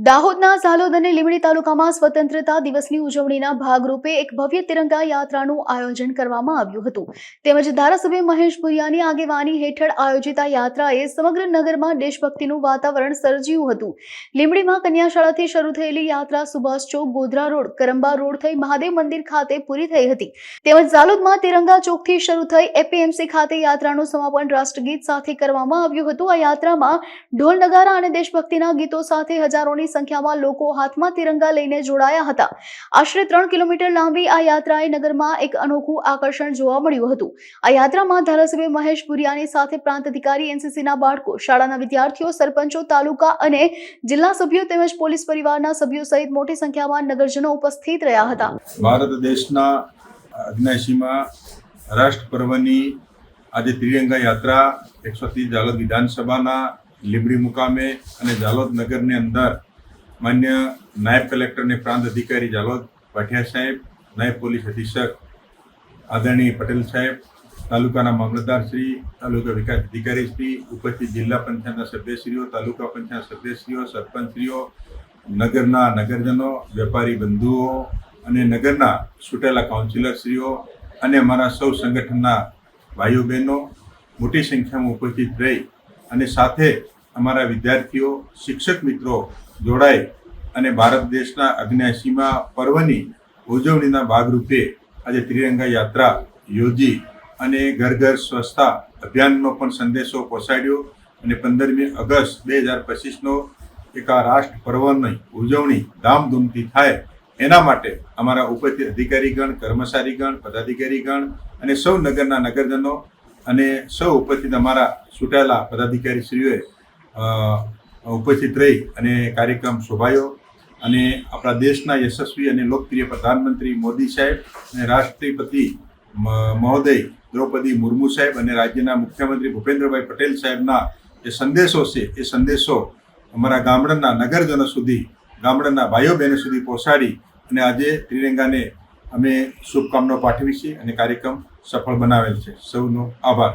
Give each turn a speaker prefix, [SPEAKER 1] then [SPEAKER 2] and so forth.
[SPEAKER 1] દાહોદના ઝાલોદ અને લીંબડી તાલુકામાં સ્વતંત્રતા દિવસની ઉજવણીના ભાગરૂપે એક ભવ્ય તિરંગા યાત્રાનું આયોજન કરવામાં આવ્યું હતું. તેમજ ધારાસભ્ય મહેશ ભુરિયાની આગેવાની હેઠળ આયોજિત આ યાત્રાએ સમગ્ર નગરમાં દેશભક્તિનું વાતાવરણ સર્જ્યું હતું. લીંબડીમાં કન્યાશાળાથી શરૂ થયેલી યાત્રા સુભાષ ચોક, ગોધરા રોડ, કરંબા રોડ થઈ મહાદેવ મંદિર ખાતે પૂરી થઈ હતી. તેમજ ઝાલોદમાં તિરંગા ચોકથી શરૂ થઈ એપીએમસી ખાતે યાત્રાનું સમાપન રાષ્ટ્રગીત સાથે કરવામાં આવ્યું હતું. આ યાત્રામાં ઢોલ નગારા અને દેશભક્તિના ગીતો સાથે હજારોની સંખ્યામાં લોકો હાથમાં તિરંગા લઈને જોડાયા હતા. આશરે 3 કિલોમીટર લાંબી આ યાત્રાએ નગરમાં એક અનોખું આકર્ષણ જોવા મળ્યું હતું. આ યાત્રામાં ધારાસભ્ય મહેશ ભુરિયાની સાથે પ્રાંત અધિકારી, એનસીસીના બાળકો, શાળાના વિદ્યાર્થીઓ, સરપંચો, તાલુકા અને જિલ્લા સભ્યો તેમજ પોલીસ પરિવારના સભ્યો સહિત મોટી સંખ્યામાં નગરજનો ઉપસ્થિત રહ્યા હતા.
[SPEAKER 2] ભારત દેશના 79માં રાષ્ટ્ર પર્વની આજે ત્રિરંગા યાત્રા 130 ઝાલોદ વિધાનસભાના લીંબડી મુકામે અને ઝાલોદ નગરની અંદર માન્ય નાયબ કલેક્ટર અને પ્રાંત અધિકારી ઝાલોદ ભાટિયા સાહેબ, નાયબ પોલીસ અધિક્ષક આદરણીય પટેલ સાહેબ, તાલુકાના મામલતદાર શ્રી, તાલુકા વિકાસ અધિકારી શ્રી, ઉપસ્થિત જિલ્લા પંચાયતના સભ્યશ્રીઓ, તાલુકા પંચાયત સભ્યશ્રીઓ, સરપંચશ્રીઓ, નગરના નગરજનો, વેપારી બંધુઓ અને નગરના ચૂંટાયેલા કાઉન્સિલરશ્રીઓ અને અમારા સૌ સંગઠનના ભાઈઓ બહેનો મોટી સંખ્યામાં ઉપસ્થિત રહી અને સાથે અમારા વિદ્યાર્થીઓ, શિક્ષક મિત્રો જોડાઈ અને ભારત દેશના 79માં પર્વની ઉજવણીના ભાગરૂપે આજે ત્રિરંગા યાત્રા યોજી અને ઘર ઘર સ્વચ્છતા અભિયાનનો પણ સંદેશો પહોંચાડ્યો અને 15મી ઓગસ્ટ 2025નો એક આ રાષ્ટ્ર પર્વની ઉજવણી ધામધૂમથી થાય એના માટે અમારા ઉપસ્થિત અધિકારીગણ, કર્મચારીગણ, પદાધિકારીગણ અને સૌ નગરના નગરજનો અને સૌ ઉપસ્થિત અમારા ચૂંટાયેલા પદાધિકારીશ્રીઓએ ઉપસ્થિત રહી અને કાર્યક્રમ શોભાયો અને આપણા દેશના યશસ્વી અને લોકપ્રિય પ્રધાનમંત્રી મોદી સાહેબ અને રાષ્ટ્રપતિ મહોદય દ્રૌપદી મુર્મુ સાહેબ અને રાજ્યના મુખ્યમંત્રી ભૂપેન્દ્રભાઈ પટેલ સાહેબના જે સંદેશો છે એ સંદેશો અમારા ગામડાના નગરજનો સુધી, ગામડાના ભાઈઓ બહેનો સુધી પહોંચાડી અને આજે ત્રિરંગાને અમે શુભકામનાઓ પાઠવી છે અને કાર્યક્રમ સફળ બનાવેલ છે. સૌનો આભાર.